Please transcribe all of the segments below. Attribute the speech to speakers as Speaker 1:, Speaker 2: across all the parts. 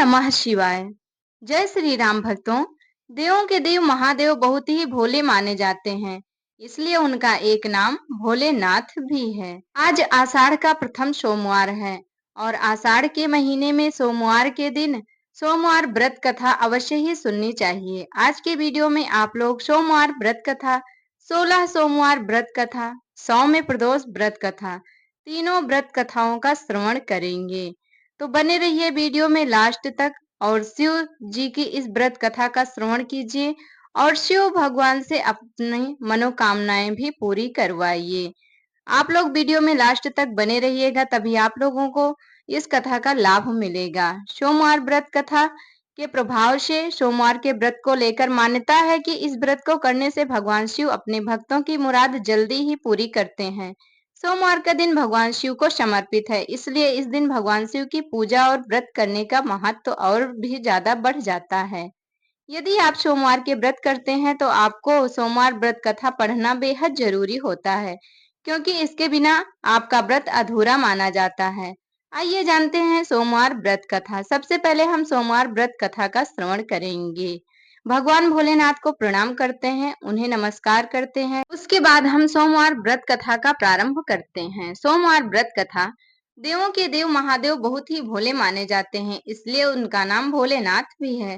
Speaker 1: नमः शिवाय। जय श्री राम भक्तों। देवों के देव महादेव बहुत ही भोले माने जाते हैं, इसलिए उनका एक नाम भोलेनाथ भी है। आज आषाढ़ का प्रथम सोमवार है और आषाढ़ के महीने में सोमवार के दिन सोमवार व्रत कथा अवश्य ही सुननी चाहिए। आज के वीडियो में आप लोग सोमवार व्रत कथा, 16 सोमवार व्रत कथा, सौम्य प्रदोष व्रत कथा, तीनों व्रत कथाओं का श्रवण करेंगे। तो बने रहिए वीडियो में लास्ट तक और शिव जी की इस व्रत कथा का श्रवण कीजिए और शिव भगवान से अपनी मनोकामनाएं भी पूरी करवाइए। आप लोग वीडियो में लास्ट तक बने रहिएगा, तभी आप लोगों को इस कथा का लाभ मिलेगा। सोमवार व्रत कथा के प्रभाव से सोमवार के व्रत को लेकर मान्यता है कि इस व्रत को करने से भगवान शिव अपने भक्तों की मुराद जल्दी ही पूरी करते हैं। सोमवार का दिन भगवान शिव को समर्पित है, इसलिए इस दिन भगवान शिव की पूजा और व्रत करने का महत्व और भी ज्यादा बढ़ जाता है। यदि आप सोमवार के व्रत करते हैं तो आपको सोमवार व्रत कथा पढ़ना बेहद जरूरी होता है, क्योंकि इसके बिना आपका व्रत अधूरा माना जाता है। आइए जानते हैं सोमवार व्रत कथा। सबसे पहले हम सोमवार व्रत कथा का श्रवण करेंगे। भगवान भोलेनाथ को प्रणाम करते हैं, उन्हें नमस्कार करते हैं। उसके बाद हम सोमवार व्रत कथा का प्रारंभ करते हैं। सोमवार व्रत कथा, देवों के देव महादेव बहुत ही भोले माने जाते हैं, इसलिए उनका नाम भोलेनाथ भी है।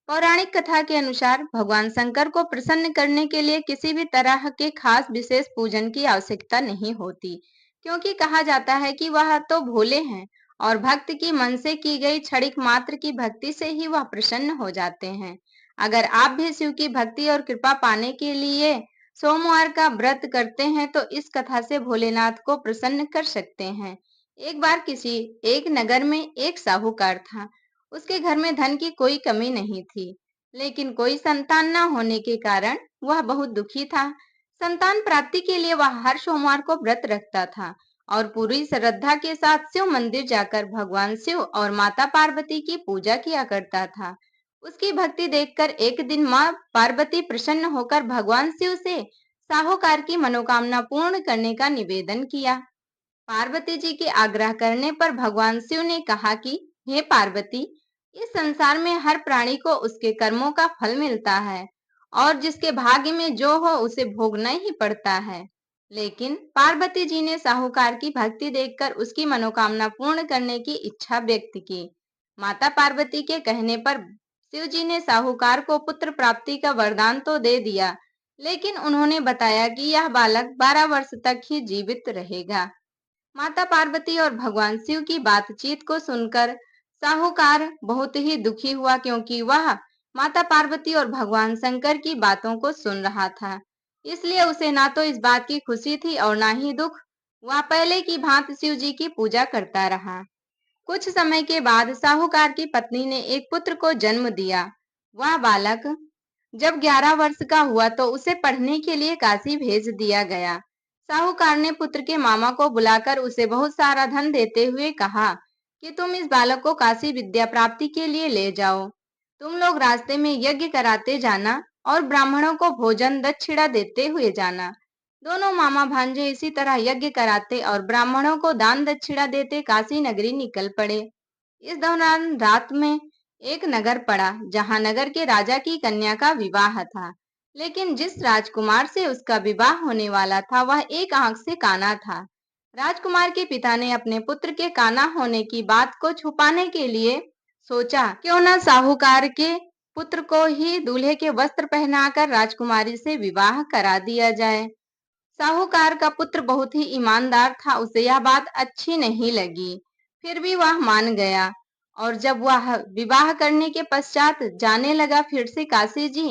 Speaker 1: पौराणिक कथा के अनुसार भगवान शंकर को प्रसन्न करने के लिए किसी भी तरह के खास विशेष पूजन की आवश्यकता नहीं होती, क्योंकि कहा जाता है कि वह तो भोले हैं और भक्त की मन से की गई क्षणिक मात्र की भक्ति से ही वह प्रसन्न हो जाते हैं। अगर आप भी शिव की भक्ति और कृपा पाने के लिए सोमवार का व्रत करते हैं तो इस कथा से भोलेनाथ को प्रसन्न कर सकते हैं। एक बार किसी एक नगर में एक साहूकार था। उसके घर में धन की कोई कमी नहीं थी, लेकिन कोई संतान न होने के कारण वह बहुत दुखी था। संतान प्राप्ति के लिए वह हर सोमवार को व्रत रखता था और पूरी श्रद्धा के साथ शिव मंदिर जाकर भगवान शिव और माता पार्वती की पूजा किया करता था। उसकी भक्ति देखकर एक दिन माँ पार्वती प्रसन्न होकर भगवान शिव से साहूकार की मनोकामना पूर्ण करने का निवेदन किया। पार्वती जी के आग्रह करने पर भगवान शिव ने कहा कि हे पार्वती, इस संसार में हर प्राणी को उसके कर्मों का फल मिलता है और जिसके भाग्य में जो हो उसे भोगना ही पड़ता है। लेकिन पार्वती जी ने साहूकार की भक्ति देखकर उसकी मनोकामना पूर्ण करने की इच्छा व्यक्त की। माता पार्वती के कहने पर शिव जी ने साहूकार को पुत्र प्राप्ति का वरदान तो दे दिया, लेकिन उन्होंने बताया कि यह बालक 12 वर्ष तक ही जीवित रहेगा। माता पार्वती और भगवान शिव की बातचीत को सुनकर साहूकार बहुत ही दुखी हुआ, क्योंकि वह माता पार्वती और भगवान शंकर की बातों को सुन रहा था। इसलिए उसे ना तो इस बात की खुशी थी और ना ही दुख। वह पहले की भांति शिव जी की पूजा करता रहा। कुछ समय के बाद साहूकार की पत्नी ने एक पुत्र को जन्म दिया। वह बालक जब 11 वर्ष का हुआ तो उसे पढ़ने के लिए काशी भेज दिया गया। साहूकार ने पुत्र के मामा को बुलाकर उसे बहुत सारा धन देते हुए कहा कि तुम इस बालक को काशी विद्या प्राप्ति के लिए ले जाओ। तुम लोग रास्ते में यज्ञ कराते जाना और ब्राह्मणों को भोजन दक्षिणा देते हुए जाना। दोनों मामा भांजे इसी तरह यज्ञ कराते और ब्राह्मणों को दान दक्षिणा देते काशी नगरी निकल पड़े। इस दौरान रात में एक नगर पड़ा, जहां नगर के राजा की कन्या का विवाह था। लेकिन जिस राजकुमार से उसका विवाह होने वाला था वह एक आंख से काना था। राजकुमार के पिता ने अपने पुत्र के काना होने की बात को छुपाने के लिए सोचा क्यों न साहूकार के पुत्र को ही दूल्हे के वस्त्र पहनाकर राजकुमारी से विवाह करा दिया जाए। साहूकार का पुत्र बहुत ही ईमानदार था, उसे यह बात अच्छी नहीं लगी, फिर भी वह मान गया। और जब वह विवाह करने के पश्चात जाने लगा फिर से काशी जी,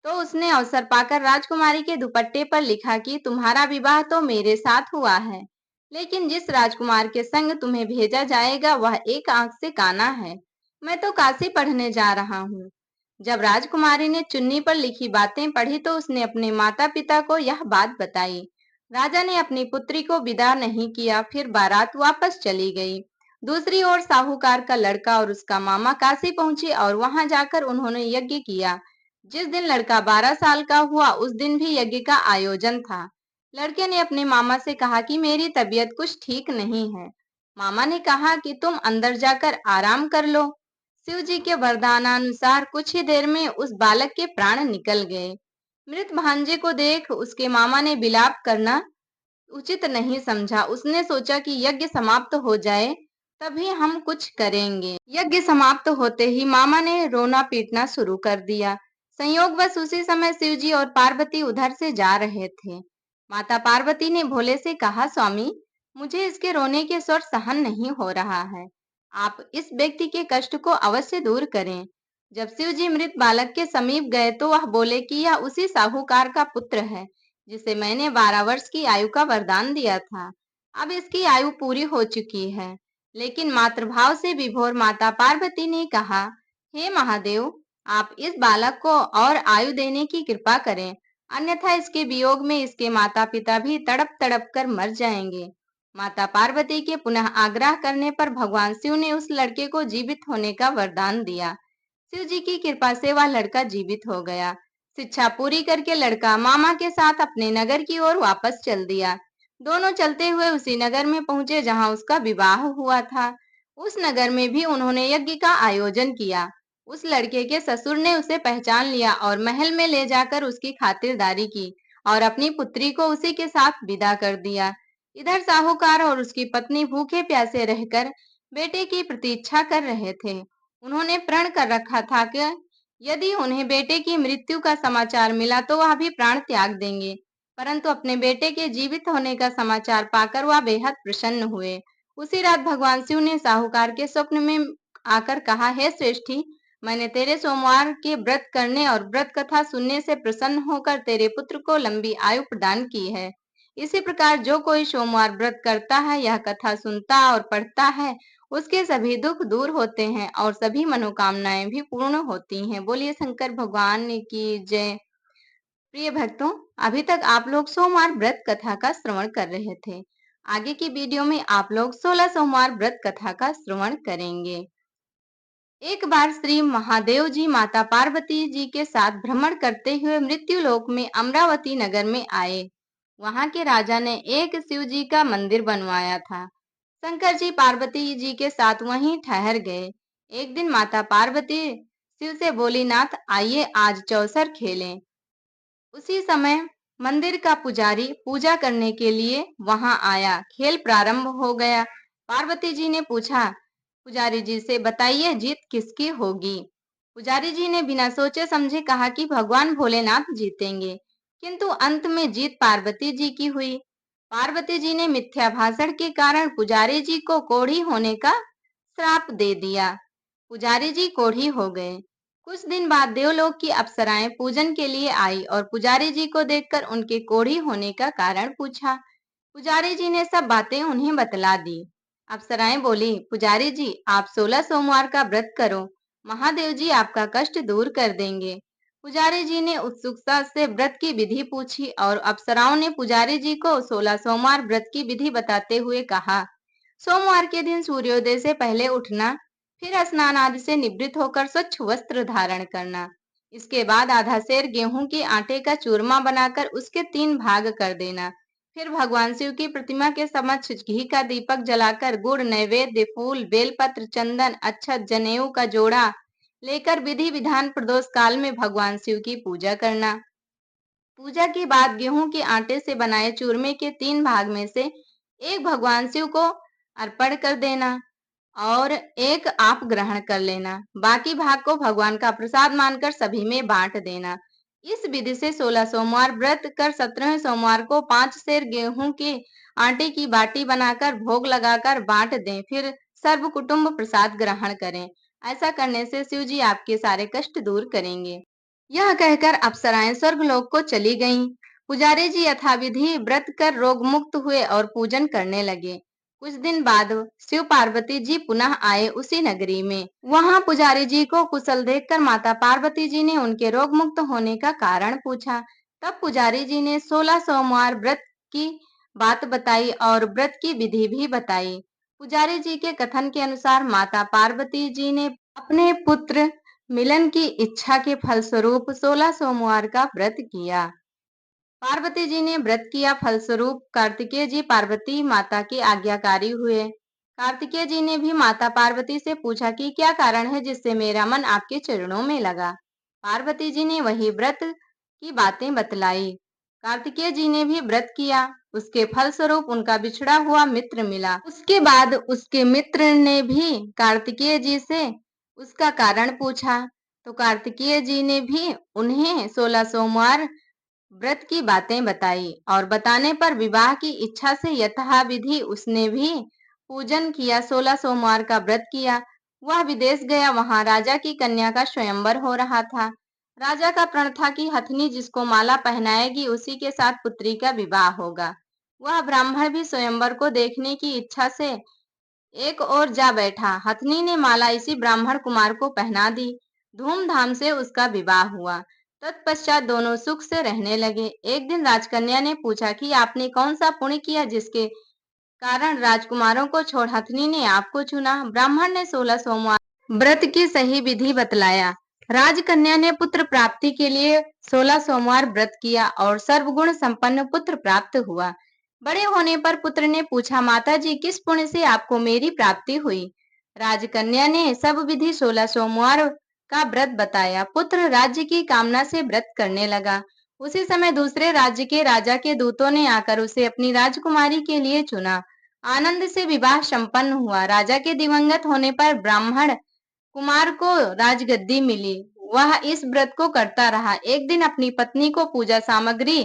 Speaker 1: तो उसने अवसर पाकर राजकुमारी के दुपट्टे पर लिखा कि तुम्हारा विवाह तो मेरे साथ हुआ है, लेकिन जिस राजकुमार के संग तुम्हें भेजा जाएगा वह एक आंख से काना है। मैं तो काशी पढ़ने जा रहा हूँ। जब राजकुमारी ने चुन्नी पर लिखी बातें पढ़ी तो उसने अपने माता पिता को यह बात बताई। राजा ने अपनी पुत्री को विदा नहीं किया, फिर बारात वापस चली गई। दूसरी ओर साहूकार का लड़का और उसका मामा काशी पहुंचे और वहां जाकर उन्होंने यज्ञ किया। जिस दिन लड़का 12 साल का हुआ उस दिन भी यज्ञ का आयोजन था। लड़के ने अपने मामा से कहा कि मेरी तबीयत कुछ ठीक नहीं है। मामा ने कहा कि तुम अंदर जाकर आराम कर लो। शिव जी के वरदानानुसार कुछ ही देर में उस बालक के प्राण निकल गए। मृत भांजे को देख उसके मामा ने विलाप करना उचित नहीं समझा। उसने सोचा कि यज्ञ समाप्त हो जाए तभी हम कुछ करेंगे। यज्ञ समाप्त होते ही मामा ने रोना पीटना शुरू कर दिया। संयोगवश उसी समय शिवजी और पार्वती उधर से जा रहे थे। माता पार्वती ने भोले से कहा, स्वामी, मुझे इसके रोने के स्वर सहन नहीं हो रहा है। आप इस व्यक्ति के कष्ट को अवश्य दूर करें। जब शिवजी मृत बालक के समीप गए तो वह बोले कि यह उसी साहूकार का पुत्र है जिसे मैंने 12 वर्ष की आयु का वरदान दिया था। अब इसकी आयु पूरी हो चुकी है। लेकिन मातृभाव से विभोर माता पार्वती ने कहा, हे महादेव, आप इस बालक को और आयु देने की कृपा करें, अन्यथा इसके वियोग में इसके माता पिता भी तड़प तड़प कर मर जाएंगे। माता पार्वती के पुनः आग्रह करने पर भगवान शिव ने उस लड़के को जीवित होने का वरदान दिया। शिव जी की कृपा से वह लड़का जीवित हो गया। शिक्षा पूरी करके लड़का मामा के साथ अपने नगर की ओर वापस चल दिया। दोनों चलते हुए उसी नगर में पहुंचे जहां उसका विवाह हुआ था। उस नगर में भी उन्होंने यज्ञ का आयोजन किया। उस लड़के के ससुर ने उसे पहचान लिया और महल में ले जाकर उसकी खातिरदारी की और अपनी पुत्री को उसी के साथ विदा कर दिया। इधर साहूकार और उसकी पत्नी भूखे प्यासे रहकर बेटे की प्रतीक्षा कर रहे थे। उन्होंने प्रण कर रखा था कि यदि उन्हें बेटे की मृत्यु का समाचार मिला तो वह भी प्राण त्याग देंगे। परंतु अपने बेटे के जीवित होने का समाचार पाकर वह बेहद प्रसन्न हुए। उसी रात भगवान शिव ने साहूकार के स्वप्न में आकर कहा, हे श्रेष्ठी, मैंने तेरे सोमवार के व्रत करने और व्रत कथा सुनने से प्रसन्न होकर तेरे पुत्र को लंबी आयु प्रदान की है। इसी प्रकार जो कोई सोमवार व्रत करता है, यह कथा सुनता और पढ़ता है, उसके सभी दुख दूर होते हैं और सभी मनोकामनाएं भी पूर्ण होती हैं। बोलिए शंकर भगवान की जय। प्रिय भक्तों, अभी तक आप लोग सोमवार व्रत कथा का श्रवण कर रहे थे। आगे की वीडियो में आप लोग 16 सोमवार व्रत कथा का श्रवण करेंगे। एक बार श्री महादेव जी माता पार्वती जी के साथ भ्रमण करते हुए मृत्यु लोक में अमरावती नगर में आए। वहां के राजा ने एक शिव जी का मंदिर बनवाया था। शंकर जी पार्वती जी के साथ वहीं ठहर गए। एक दिन माता पार्वती शिव से बोली, नाथ, आइए आज चौसर खेलें। उसी समय मंदिर का पुजारी पूजा करने के लिए वहां आया। खेल प्रारंभ हो गया। पार्वती जी ने पूछा पुजारी जी से, बताइए जीत किसकी होगी। पुजारी जी ने बिना सोचे समझे कहा कि भगवान भोलेनाथ जीतेंगे। किंतु अंत में जीत पार्वती जी की हुई। पार्वती जी ने मिथ्या भाषण के कारण पुजारी जी को कोढ़ी होने का श्राप दे दिया। पुजारी जी कोढ़ी हो गए। कुछ दिन बाद देवलोक की अप्सराएं पूजन के लिए आई और पुजारी जी को देखकर उनके कोढ़ी होने का कारण पूछा। पुजारी जी ने सब बातें उन्हें बतला दी। अप्सराएं बोली, पुजारी जी, आप 16 सोमवार का व्रत करो, महादेव जी आपका कष्ट दूर कर देंगे। पुजारी जी ने उत्सुकता से व्रत की विधि पूछी और अप्सराओं ने पुजारी जी को 16 सोमवार व्रत की विधि बताते हुए कहा, सोमवार के दिन सूर्योदय से पहले उठना, फिर स्नान आदि से निवृत्त होकर स्वच्छ वस्त्र धारण करना। इसके बाद आधा सेर गेहूं के आटे का चूरमा बनाकर उसके 3 भाग कर देना। फिर भगवान शिव की प्रतिमा के समक्ष घी का दीपक जलाकर गुड़, नैवेद्य, फूल, बेलपत्र, चंदन, अक्षत, जनेऊ का जोड़ा लेकर विधि विधान प्रदोष काल में भगवान शिव की पूजा करना। पूजा के बाद गेहूं के आटे से बनाए चूरमे के 3 भाग में से एक भगवान शिव को अर्पण कर देना और एक आप ग्रहण कर लेना। बाकी भाग को भगवान का प्रसाद मानकर सभी में बांट देना। इस विधि से 16 सोमवार व्रत कर 17वें सोमवार को 5 सेर गेहूं के आटे की बाटी बनाकर भोग लगाकर बांट दें। फिर सर्व कुटुंब प्रसाद ग्रहण करें। ऐसा करने से शिव जी आपके सारे कष्ट दूर करेंगे। यह कहकर अप्सराएं स्वर्गलोक को चली गईं। पुजारी जी यथाविधि व्रत कर रोग मुक्त हुए और पूजन करने लगे। कुछ दिन बाद शिव पार्वती जी पुनः आए उसी नगरी में। वहां पुजारी जी को कुशल देखकर माता पार्वती जी ने उनके रोग मुक्त होने का कारण पूछा। तब पुजारी जी ने 16 सोमवार व्रत की बात बताई और व्रत की विधि भी बताई। पुजारी जी के कथन के अनुसार माता पार्वती जी ने अपने पुत्र मिलन की इच्छा के फलस्वरूप 16 सोमवार का व्रत किया। पार्वती जी ने व्रत किया, फलस्वरूप कार्तिकेय जी पार्वती माता के आज्ञाकारी हुए। कार्तिकेय जी ने भी माता पार्वती से पूछा कि क्या कारण है जिससे मेरा मन आपके चरणों में लगा। पार्वती जी ने वही व्रत की बातें बतलाई। कार्तिकेय जी ने भी व्रत किया। उसके फलस्वरूप उनका बिछड़ा हुआ मित्र मिला। उसके बाद उसके मित्र ने भी कार्तिकेय जी से उसका कारण पूछा, तो कार्तिकेय जी ने भी उन्हें 16 सोमवार व्रत की बातें बताई और बताने पर विवाह की इच्छा से यथाविधि उसने भी पूजन किया, 16 सोमवार का व्रत किया। वह विदेश गया, वहां राजा की कन्या का स्वयंवर हो रहा था। राजा का प्रण था कि हथनी जिसको माला पहनाएगी उसी के साथ पुत्री का विवाह होगा। वह ब्राह्मण भी स्वयंवर को देखने की इच्छा से एक ओर जा बैठा। हथनी ने माला इसी ब्राह्मण कुमार को पहना दी। धूमधाम से उसका विवाह हुआ। तत्पश्चात दोनों सुख से रहने लगे। एक दिन राजकन्या ने पूछा कि आपने कौन सा पुण्य किया जिसके कारण राजकुमारों को छोड़ हथनी ने आपको चुना। ब्राह्मण ने 16 सोमवार व्रत की सही विधि बतलाया। राजकन्या ने पुत्र प्राप्ति के लिए 16 सोमवार व्रत किया और सर्वगुण संपन्न पुत्र प्राप्त हुआ। बड़े होने पर पुत्र ने पूछा, माता जी किस पुण्य से आपको मेरी प्राप्ति हुई। राजकन्या ने सब विधि 16 सोमवार का व्रत बताया। पुत्र राज्य की कामना से व्रत करने लगा। उसी समय दूसरे राज्य के राजा के दूतों ने आकर उसे अपनी राजकुमारी के लिए चुना। आनंद से विवाह संपन्न हुआ। राजा के दिवंगत होने पर ब्राह्मण कुमार को राजगद्दी मिली। वह इस व्रत को करता रहा। एक दिन अपनी पत्नी को पूजा सामग्री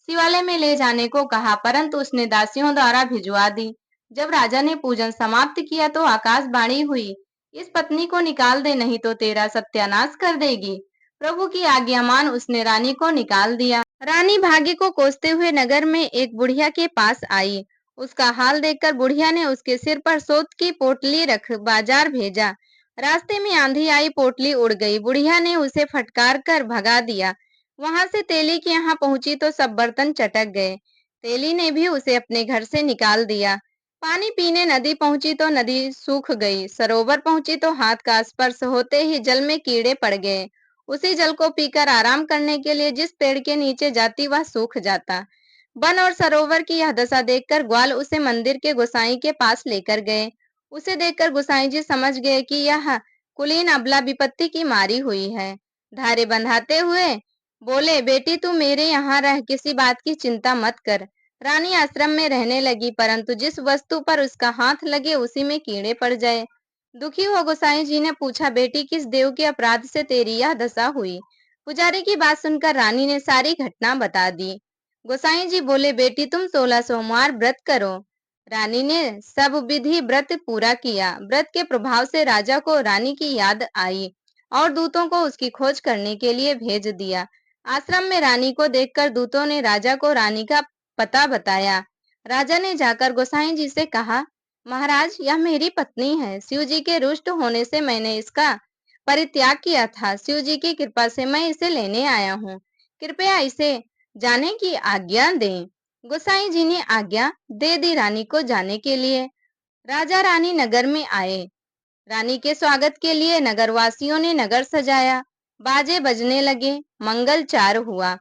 Speaker 1: शिवालय में ले जाने को कहा, परंतु उसने दासियों द्वारा भिजवा दी। जब राजा ने पूजन समाप्त किया तो आकाशवाणी हुई, इस पत्नी को निकाल दे, नहीं तो तेरा सत्यानाश कर देगी। प्रभु की आज्ञा मान उसने रानी को निकाल दिया। रानी भाग्य को कोसते हुए नगर में एक बुढ़िया के पास आई। उसका हाल देखकर बुढ़िया ने उसके सिर पर सोत की पोटली रख बाजार भेजा। रास्ते में आंधी आई, पोटली उड़ गई। बुढ़िया ने उसे फटकार कर भगा दिया। वहां से तेली के यहाँ पहुंची तो सब बर्तन चटक गए। तेली ने भी उसे अपने घर से निकाल दिया। पानी पीने नदी पहुंची तो नदी सूख गई। सरोवर पहुंची तो हाथ का स्पर्श होते ही जल में कीड़े पड़ गए। उसी जल को पीकर आराम करने के लिए जिस पेड़ के नीचे जाती वह सूख जाता। वन और सरोवर की यह दशा देखकर ग्वाल उसे मंदिर के गोसाई के पास लेकर गए। उसे देखकर गोसाई जी समझ गए कि यह कुलीन अबला विपत्ति की मारी हुई है। धारे बंधाते हुए बोले, बेटी तू मेरे यहाँ रह, किसी बात की चिंता मत कर। रानी आश्रम में रहने लगी, परंतु जिस वस्तु पर उसका हाथ लगे उसी में कीड़े पड़ जाए। दुखी हो गोसाई जी ने पूछा, बेटी किस देव के अपराध से तेरी यह दशा हुई। पुजारी की बात सुनकर रानी ने सारी घटना बता दी। गोसाई जी बोले, बेटी तुम 16 सोमवार व्रत करो। रानी ने सब विधि व्रत पूरा किया। व्रत के प्रभाव से राजा को रानी की याद आई और दूतों को उसकी खोज करने के लिए भेज दिया। आश्रम में रानी को देखकर दूतों ने राजा को रानी का पता बताया। राजा ने जाकर गोसाई जी से कहा, महाराज यह मेरी पत्नी है। शिव जी के रुष्ट होने से मैंने इसका परित्याग किया था। शिव जी की कृपा से मैं इसे लेने आया हूँ। कृपया इसे जाने की आज्ञा दें। गोसाई जी ने आज्ञा दे दी रानी को जाने के लिए। राजा रानी नगर में आए। रानी के स्वागत के लिए नगरवासियों ने नगर सजाया। बाजे बजने लगे, मंगलचार हुआ।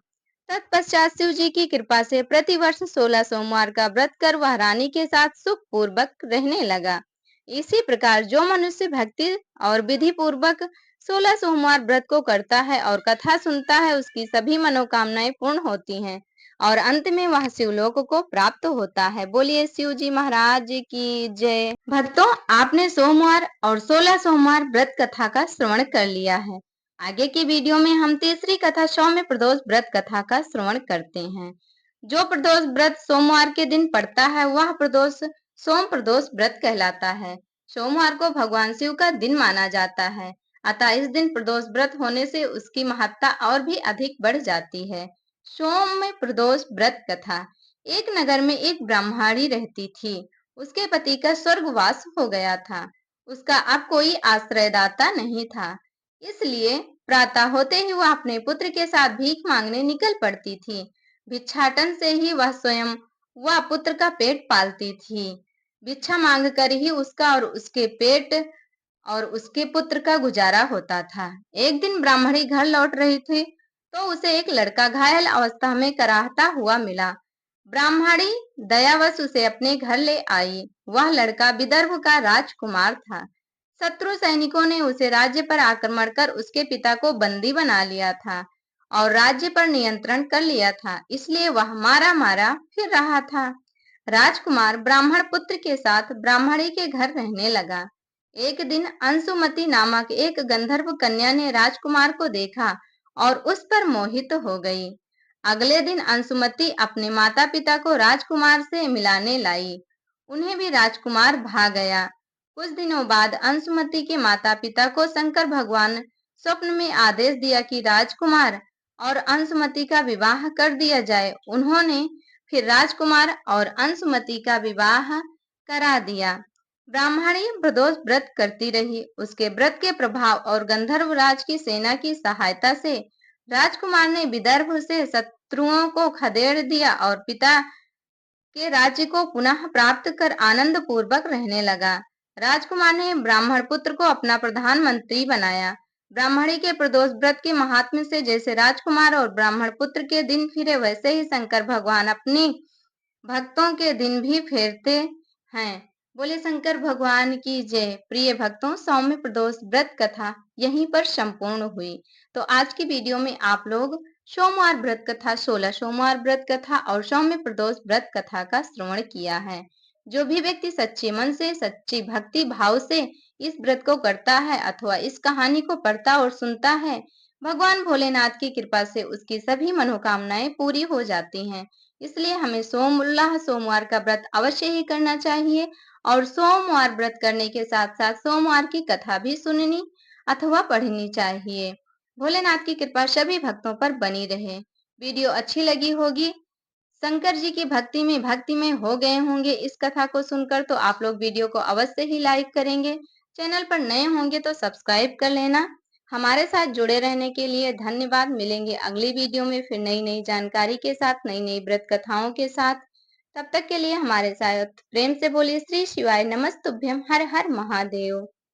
Speaker 1: तत्पश्चात शिव जी की कृपा से प्रतिवर्ष 16 सोमवार का व्रत कर वह रानी के साथ सुख पूर्वक रहने लगा। इसी प्रकार जो मनुष्य भक्ति और विधि पूर्वक 16 सोमवार व्रत को करता है और कथा सुनता है, उसकी सभी मनोकामनाएं पूर्ण होती हैं और अंत में वह शिवलोक को प्राप्त होता है। बोलिए शिव जी महाराज की जय। भक्तों, आपने सोमवार और 16 सोमवार व्रत कथा का श्रवण कर लिया है। आगे की वीडियो में हम तीसरी कथा सौम्य प्रदोष व्रत कथा का श्रवण करते हैं। जो प्रदोष व्रत सोमवार के दिन पड़ता है वह प्रदोष सोम प्रदोष व्रत कहलाता है। सोमवार को भगवान शिव का दिन माना जाता है, अतः इस दिन प्रदोष व्रत होने से उसकी महत्ता और भी अधिक बढ़ जाती है। सोम प्रदोष व्रत कथा। एक नगर में एक ब्राह्मणी रहती थी। उसके पति का स्वर्गवास हो गया था। उसका अब कोई आश्रयदाता नहीं था, इसलिए प्रातः होते ही वह अपने पुत्र के साथ भीख मांगने निकल पड़ती थी। भिक्षाटन से ही वह स्वयं व पुत्र का पेट पालती थी। भिक्षा मांग कर ही उसका और उसके पेट और उसके पुत्र का गुजारा होता था। एक दिन ब्राह्मणी घर लौट रही थी तो उसे एक लड़का घायल अवस्था में कराहता हुआ मिला। ब्राह्मणी दयावश उसे अपने घर ले आई। वह लड़का विदर्भ का राजकुमार था। शत्रु सैनिकों ने उसे राज्य पर आक्रमण कर उसके पिता को बंदी बना लिया था और राज्य पर नियंत्रण कर लिया था, इसलिए वह मारा मारा फिर रहा था। राजकुमार ब्राह्मण पुत्र के साथ ब्राह्मणी के घर रहने लगा। एक दिन अंशुमति नामक एक गंधर्व कन्या ने राजकुमार को देखा और उस पर मोहित हो गई। अगले दिन अंशुमति अपने माता पिता को राजकुमार से मिलाने लाई। उन्हें भी राजकुमार भा गया। कुछ दिनों बाद अंशुमति के माता पिता को शंकर भगवान स्वप्न में आदेश दिया कि राजकुमार और अंशुमति का विवाह कर दिया जाए। उन्होंने फिर राजकुमार और अंशुमति का विवाह करा दिया। ब्राह्मणी प्रदोष व्रत करती रही। उसके व्रत के प्रभाव और गंधर्व राज की सेना की सहायता से राजकुमार ने विदर्भ से शत्रुओं को खदेड़ दिया और पिता के राज्य को पुनः प्राप्त कर आनंद पूर्वक रहने लगा। राजकुमार ने ब्राह्मण पुत्र को अपना प्रधानमंत्री बनाया। ब्राह्मणी के प्रदोष व्रत के महात्म्य से जैसे राजकुमार और ब्राह्मण पुत्र के दिन फिरे, वैसे ही शंकर भगवान अपनी भक्तों के दिन भी फेरते हैं। बोले शंकर भगवान की जय। प्रिय भक्तों, सौम्य प्रदोष व्रत कथा यहीं पर संपूर्ण हुई। तो आज की वीडियो में आप लोग सोमवार व्रत कथा, 16 सोमवार व्रत कथा और सौम्य प्रदोष व्रत कथा का श्रवण किया है। जो भी व्यक्ति सच्चे मन से, सच्ची भक्ति भाव से इस व्रत को करता है अथवा इस कहानी को पढ़ता और सुनता है, भगवान भोलेनाथ की कृपा से उसकी सभी मनोकामनाएं पूरी हो जाती हैं। इसलिए हमें सोमवार का व्रत अवश्य ही करना चाहिए और सोमवार व्रत करने के साथ साथ सोमवार की कथा भी सुननी अथवा पढ़नी चाहिए। भोलेनाथ की कृपा सभी भक्तों पर बनी रहे। वीडियो अच्छी लगी होगी, शंकर जी की भक्ति में हो गए होंगे इस कथा को सुनकर, तो आप लोग वीडियो को अवश्य ही लाइक करेंगे। चैनल पर नए होंगे तो सब्सक्राइब कर लेना। हमारे साथ जुड़े रहने के लिए धन्यवाद। मिलेंगे अगली वीडियो में फिर नई नई जानकारी के साथ, नई नई व्रत कथाओं के साथ। तब तक के लिए हमारे साथ प्रेम से बोलिए श्री शिवाय नमस्तुभ्यम, हर हर महादेव।